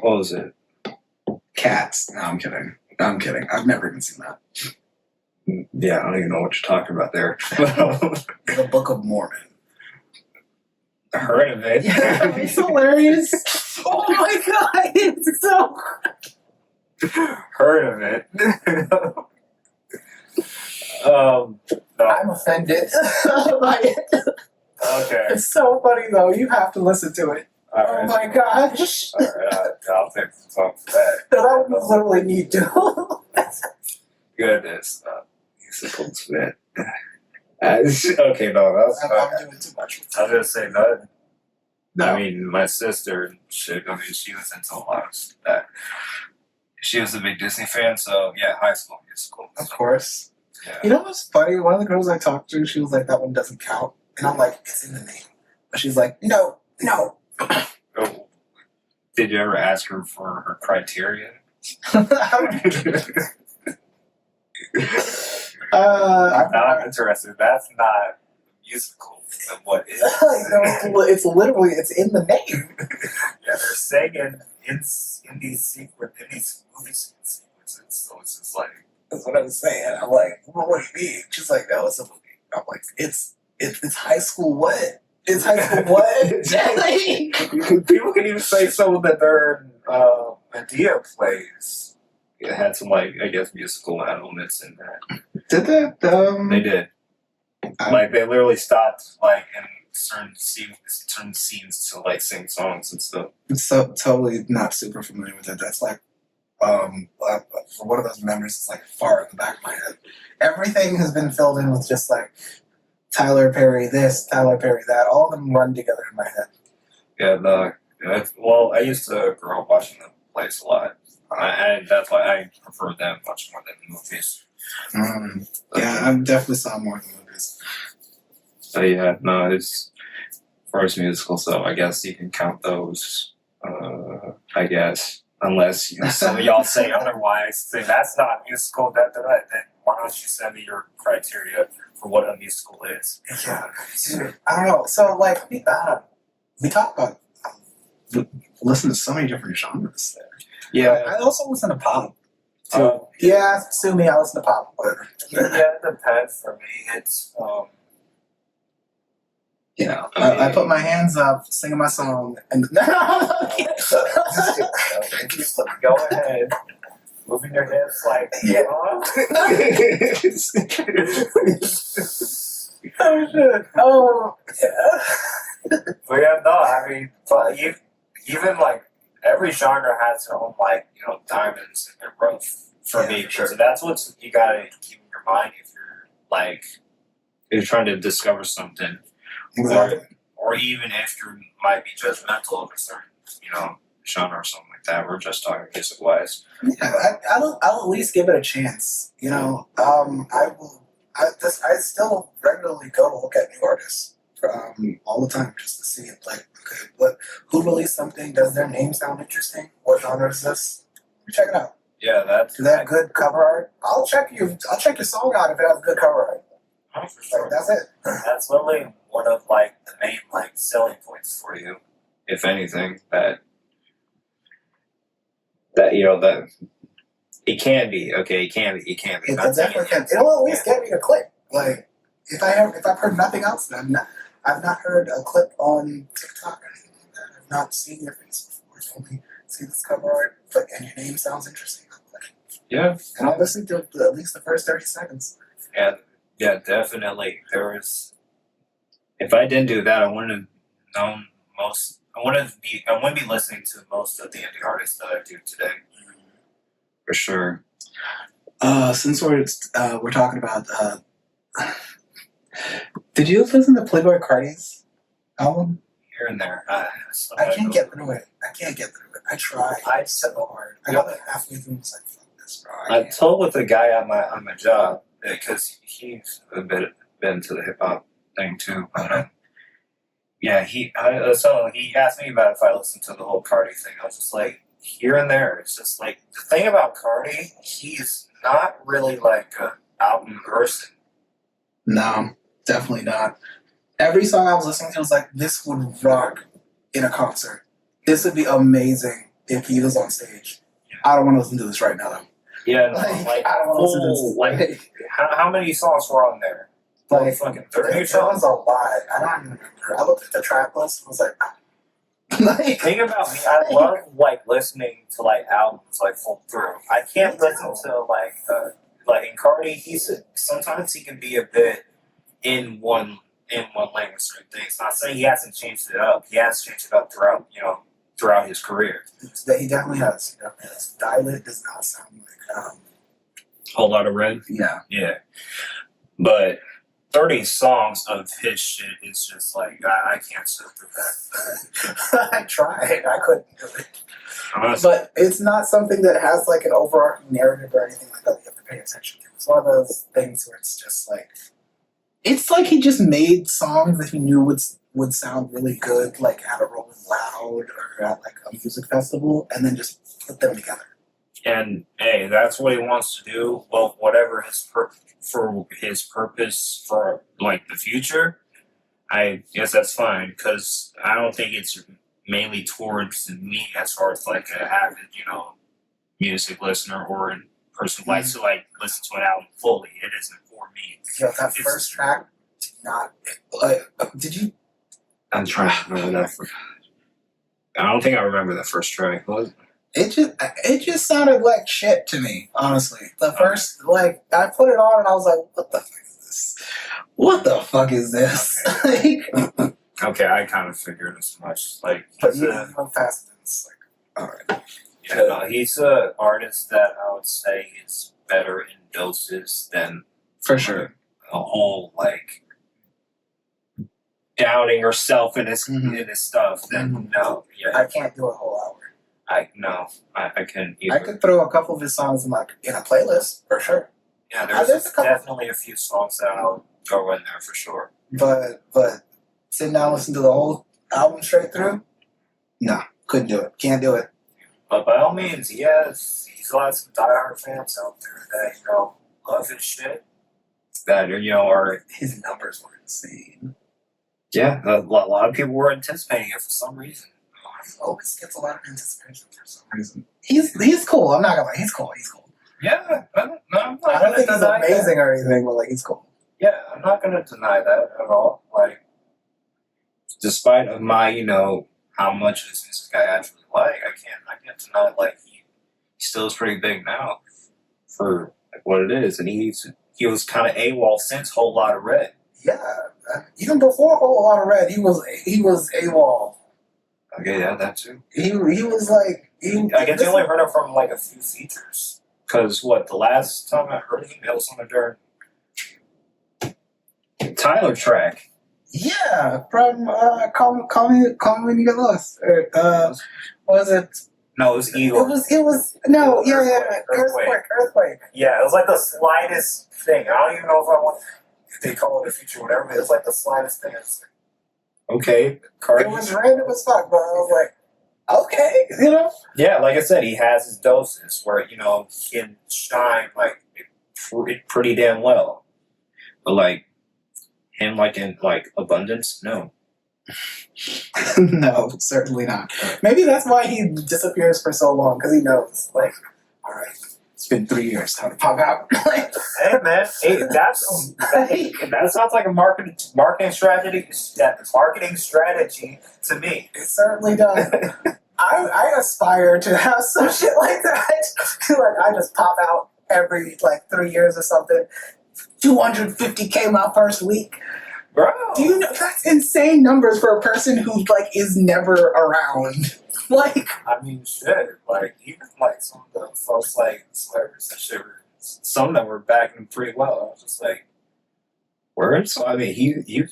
what was it? Cats. No, I'm kidding. I've never even seen that. Yeah, I don't even know what you're talking about there. The Book of Mormon. I heard of it. Yeah, it's hilarious. Oh my god, it's so. Heard of it. No. I'm offended by it. Okay. It's so funny though. You have to listen to it. All Oh right. my gosh. All right. I'll take some time for that. No, that would literally need to. Goodness. Musicals, man. Okay, no, that's. I'm doing too much. I was gonna say that. No. I mean, my sister, shit. I mean, she was into a lot of that. She was a big Disney fan, so yeah, High School Musical. Of course. Yeah. You know what's funny? One of the girls I talked to, she was like, "That one doesn't count," and I'm like, "It's in the name," but she's like, "No." Oh. Did you ever ask her for her criteria? I'm interested. That's not musical. What is? No, it's literally in the name. Yeah, they're singing in these movie sequences. So it's just like That's what I'm saying. I'm like, well, what do you mean? She's like, no, it's a movie. I'm like, it's high school what? It's high school what? people can even say some that they're Medea plays. It had some like I guess musical elements in that. Did that? They did. Like they literally stopped like in certain scenes to like sing songs and stuff. So totally not super familiar with it. That's like for one of those memories, it's like far in the back of my head. Everything has been filled in with just like Tyler Perry this, Tyler Perry that. All of them run together in my head. Yeah, well, I used to grow up watching them plays a lot. And that's why I prefer them much more than the movies. Yeah, I definitely saw more than movies. So yeah, no, it's first musical, so I guess you can count those. I guess unless some of y'all say otherwise, say that's not musical. Then why don't you send me your criteria for what a musical is? Yeah, I don't know. So like we talk about listen to so many different genres there. Yeah, I also listen to pop. Yeah, sue me. I listen to pop. Whatever. Yeah, it depends. For me, it's you know, I put my hands up, singing my song, and go ahead, moving your hips like yeah. Oh shit! Oh yeah. But yeah, no, I mean, but even like every genre has their own like diamonds in their growth for me. Sure. So that's what you gotta keep in your mind if you're trying to discover something. Exactly. Or even if you might be judgmental of a certain, genre or something like that. We're just talking music wise. Yeah, I'll at least give it a chance. You know, I will. I still regularly go to look at new artists all the time just to see like okay, who released something? Does their name sound interesting? What genre is this? Check it out. Yeah, Do they have good cover art? I'll check your song out if it has good cover art. Oh, for sure. Like, that's it. That's literally one of like the main like selling points for you, if anything. That you know that it can be okay. It can be. It definitely can. It'll at least get me to click. Like if I've heard nothing else, then I've not heard a clip on TikTok or anything like that. I've not seen your face before. I've only seen this cover art, like, and your name sounds interesting. Yeah, and I'll listen to at least the first 30 seconds. Yeah, definitely. There was. If I didn't do that, I wouldn't have known most. I wouldn't be listening to most of the indie artists that I do today. For sure. Since we're talking about, did you listen to Playboi Carti's album? Here and there. I can't get through it. I tried. I so hard. I got like halfway through and was like, fuck this, bro. I told with the guy on my job because he's a bit into the hip hop thing too. But yeah, so he asked me about if I listened to the whole Cardi thing. I was just like, here and there. It's just like the thing about Cardi, he's not really like an album person. No, definitely not. Every song I was listening to was like, this would rock in a concert. This would be amazing if he was on stage. Yeah. I don't want to listen to this right now, though. Yeah, no, like I don't want to listen to this. Like, how many songs were on there? Like fucking 30 songs. A lot. I don't even remember. I looked at the track list and was like, like, think about me. I love like listening to like albums like full through. I can't listen to like in Cardi. Sometimes he can be a bit in one language certain things. Not saying he hasn't changed it up. He has changed it up throughout his career. He definitely has. Dialect does not sound like Whole Lot of Red. Yeah. But 30 songs of his shit is just like I can't sit through that. I tried. I couldn't do it. Honestly. But it's not something that has like an overarching narrative or anything like that you have to pay attention to. It's one of those things where it's just like it's like he just made songs that he knew would sound really good, like at a Rolling Loud or at like a music festival, and then just put them together. And hey, that's what he wants to do. Well, whatever for his purpose for like the future, I guess that's fine because I don't think it's mainly towards me as far as like an avid, music listener or a person who likes to like listen to an album fully. It isn't for me. Yo, that first track did not. Did you? I'm trying to remember that. I don't think I remember the first track. Was it just sounded like shit to me, honestly. The first, like, I put it on and I was like, what the fuck is this? What the fuck is this? Okay, okay, I kind of figured as much. Like, but even fast, it's like, alright. Yeah, no, he's an artist that I would say is better in doses than for sure a whole like doubting herself in his stuff. Then no, yeah, I can't do a whole hour. I couldn't either. I could throw a couple of his songs in a playlist for sure. Yeah, there's definitely a few songs that I'll go in there for sure. But sitting down and listen to the whole album straight through, no, couldn't do it. Can't do it. But by all means, he's got some diehard fans out there that love his shit. That are his numbers were insane. Yeah, a lot of people were anticipating it for some reason. Always gets a lot of anticipation for some reason. He's cool. I'm not gonna lie. He's cool. Yeah, I don't think he's amazing or anything, but like he's cool. Yeah, I'm not gonna deny that at all. Like, despite of my how much of this music I actually like, I can't deny like he still is pretty big now for like what it is, and he was kind of AWOL since Whole Lot of Red. Yeah, even before Whole Lot of Red, he was AWOL. Okay, yeah, that too. He was like I guess I only heard him from like a few features. Cause the last time I heard him, it was on a Tyler track. Yeah, from Call Me When You Get Lost. What was it? No, it was Eagle. It was no, yeah, Earthquake. earthquake. Yeah, it was like the slightest thing. I don't even know if they call it a feature or whatever, but it was like the slightest thing. It's like, okay, Cardi. It was random as fuck, but I was like, okay, you know? Yeah, like I said, he has his doses where, he can shine like pretty damn well. But like him like in like abundance, no. No, certainly not. Maybe that's why he disappears for so long, because he knows, like, all right, it's been 3 years, time to pop out. Like, hey man, that sounds like a marketing strategy. Marketing strategy to me. it certainly does. I aspire to have some shit like that. Like, I just pop out every, like, 3 years or something. 250K my first week. Bro. Do you know that's insane numbers for a person who like is never around? Like, I mean, shit. Like even like some of the folks like celebrities and shit. Some of them were backing pretty well. I was just like, word. So I mean, he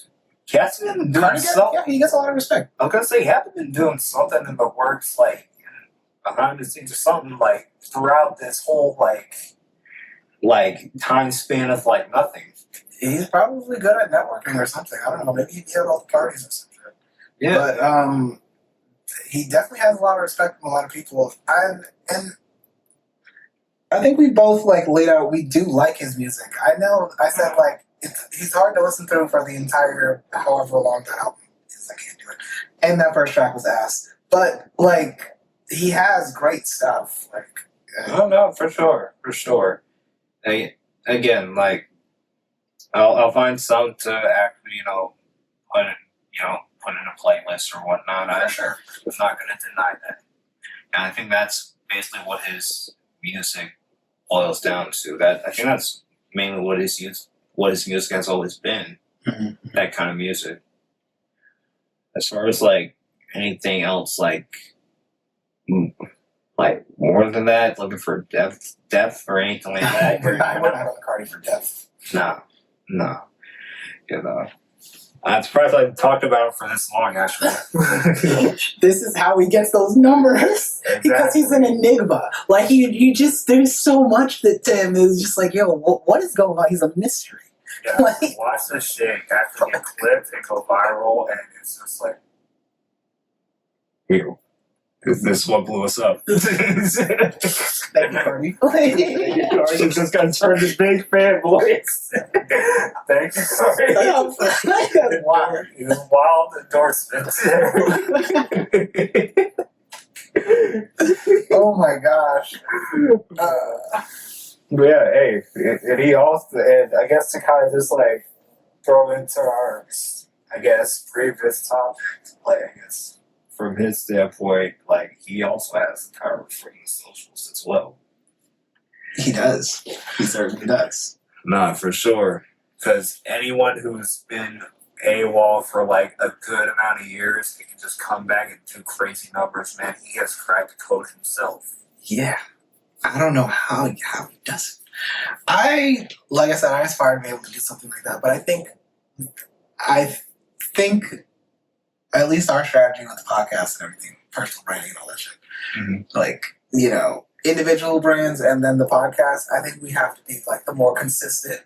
has been doing something. Yeah, he gets a lot of respect. I'm gonna say he has been doing something in the works, like behind the scenes or something, like throughout this whole like time span of like nothing. He's probably good at networking or something. I don't know. Maybe he'd be at all the parties or something. Yeah. But he definitely has a lot of respect from a lot of people. And I think we both like laid out we do like his music. I know I said like he's hard to listen through for the entire however long that album is. I can't do it. And that first track was ass. But like he has great stuff. Like no, for sure. Again, like I'll find some to actually, put in a playlist or whatnot. I'm not going to deny that. And I think that's basically what his music boils down to. I think that's mainly what his music has always been. Mm-hmm. That kind of music. As far as like anything else, like more than that, looking for depth or anything like that. We're not on Cardi for depth. No. I'm surprised I talked about it for this long, actually. This is how he gets those numbers. Exactly. Because he's an enigma. Like, you just, there's so much that to him is just like, yo, what is going on? He's a mystery. Yeah, like, watch this shit actually get clipped and go viral, and it's just like, ew. This is what blew us up. Thank you, Cardi. Cardi just got to turn his big fan voice. Thank you, Cardi. That's wild. Wild endorsement. Oh my gosh. Yeah, hey, and he also, and I guess to kind of just like throw into our, I guess, previous topic, like, I guess, from his standpoint, like, he also has the power for the socials as well. He does. He certainly does. Nah, for sure. Because anyone who's been AWOL for like a good amount of years, he can just come back and do crazy numbers, man. He has cracked the code himself. Yeah. I don't know how he does it. Like I said, I aspire to be able to do something like that, but I think at least our strategy with the podcast and everything, personal branding and all that shit, like, individual brands and then the podcast, I think we have to be like the more consistent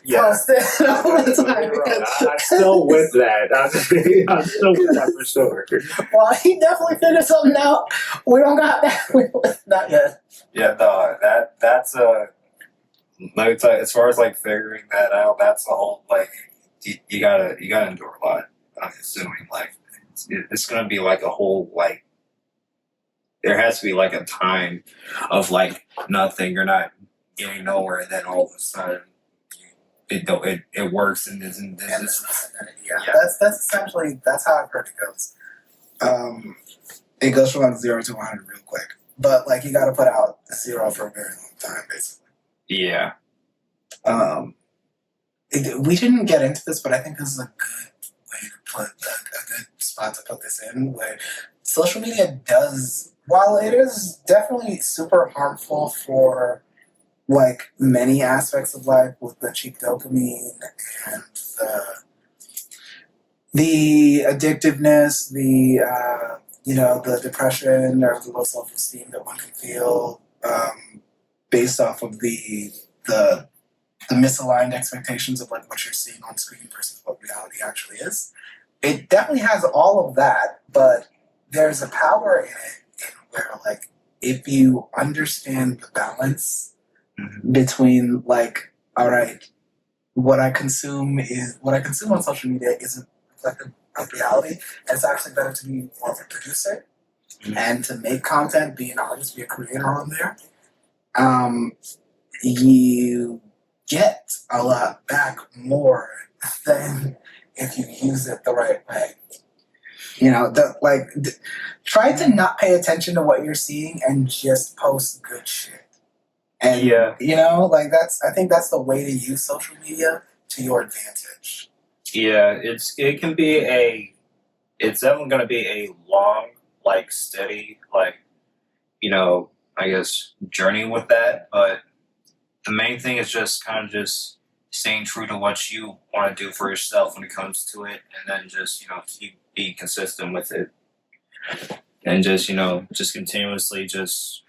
Yeah. posting all the time. I'm still with that. I'm still with that for sure. Well, he definitely figured something out. We don't got that. Not yet. Yeah, no, that's a. Let me tell you, as far as like figuring that out, that's the whole like you gotta endure a lot. I'm assuming like it's gonna be like a whole like there has to be like a time of like nothing. You're not getting nowhere, and then all of a sudden it works and isn't. Yeah, that's essentially that's how I've heard it goes. It goes from like 0 to 100 real quick, but like you got to put out 0 for a very long time, basically. Yeah. We didn't get into this, but I think this is a good way to put a good spot to put this in. Where social media does, while it is definitely super harmful for like many aspects of life with the cheap dopamine and the addictiveness, the the depression or the low self-esteem that one can feel based off of the misaligned expectations of like what you're seeing on screen versus what reality actually is. It definitely has all of that, but there's a power in it where like if you understand the balance between like, all right, what I consume on social media isn't reflective of reality. And it's actually better to be more of a producer and to make content, be an artist, be a creator on there. You get a lot back more than if you use it the right way. Try to not pay attention to what you're seeing and just post good shit. And I think that's the way to use social media to your advantage. Yeah, it's definitely gonna be a long, like steady, like, I guess journey with that. But the main thing is just kind of just staying true to what you want to do for yourself when it comes to it, and then just be consistent with it, and just just continuously just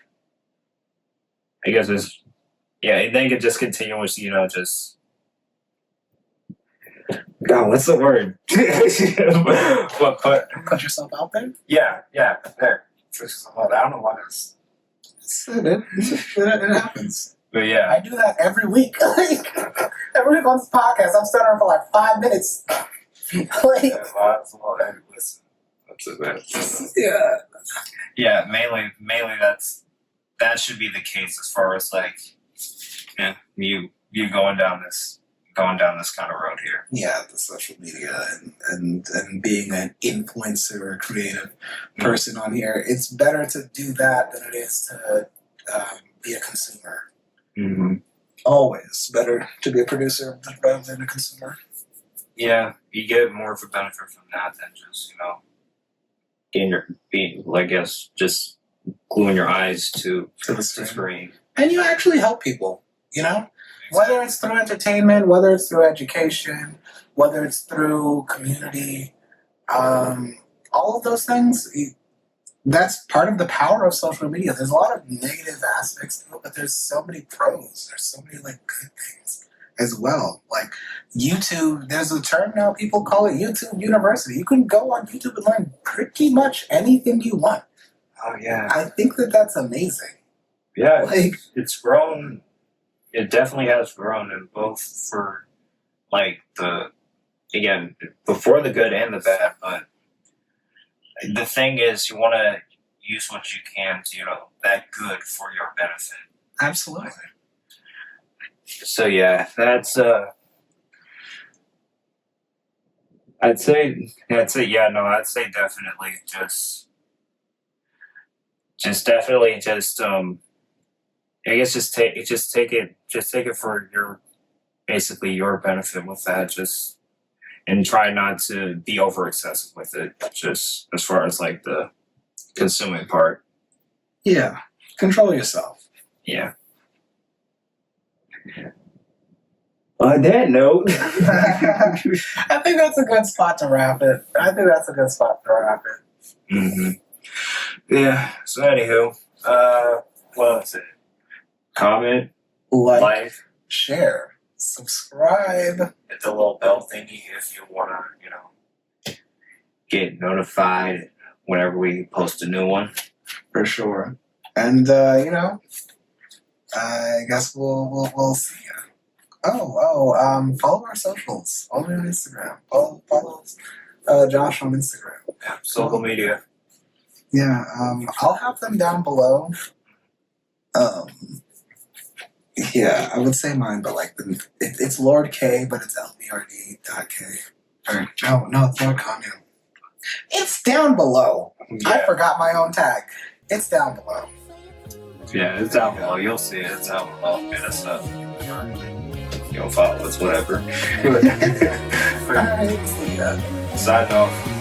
I guess it's and then it just continuously just God, what's the word? but Put yourself out there. Yeah, there. I don't know why It happens. but yeah. I do that every week. Every week on this podcast, I'm stuttering for like 5 minutes. Yeah, mainly that should be the case as far as like you going down this kind of road here. Yeah, the social media and being an influencer or creative person on here. It's better to do that than it is to be a consumer. Mm-hmm. Always better to be a producer rather than a consumer. Yeah, you get more of a benefit from that than just just gluing your eyes to the screen. And you actually help people. Whether it's through entertainment, whether it's through education, whether it's through community, all of those things, that's part of the power of social media. There's a lot of negative aspects to it, but there's so many pros. There's so many like good things as well. Like YouTube, there's a term now, people call it YouTube University. You can go on YouTube and learn pretty much anything you want. Oh yeah. I think that's amazing. Yeah, it's grown. It definitely has grown, in both for like before the good and the bad. But the thing is, you want to use what you can to that good for your benefit. Absolutely. So yeah, that's I'd say definitely I guess just take it for basically your benefit with that, and try not to be over excessive with it, just as far as like the consuming part. Yeah. Control yourself. Yeah. On that note, I think that's a good spot to wrap it. Mm-hmm. Yeah. So anywho, what is it? Comment, like, share, subscribe. Hit the little bell thingy if you wanna, get notified whenever we post a new one. For sure. And I guess we'll see you. Follow our socials. Follow me on Instagram. Follow Josh on Instagram. Yeah, social media. Yeah, I'll have them down below. Yeah, I would say mine, but like it's Lord K, but it's LBRD.K. No, it's Lord Kanye. It's down below. Yeah. I forgot my own tag. It's down below. Yeah, it's down below. You'll see it. It's down below. Hit us up. You'll follow us, whatever. Alright, see ya. Sign off.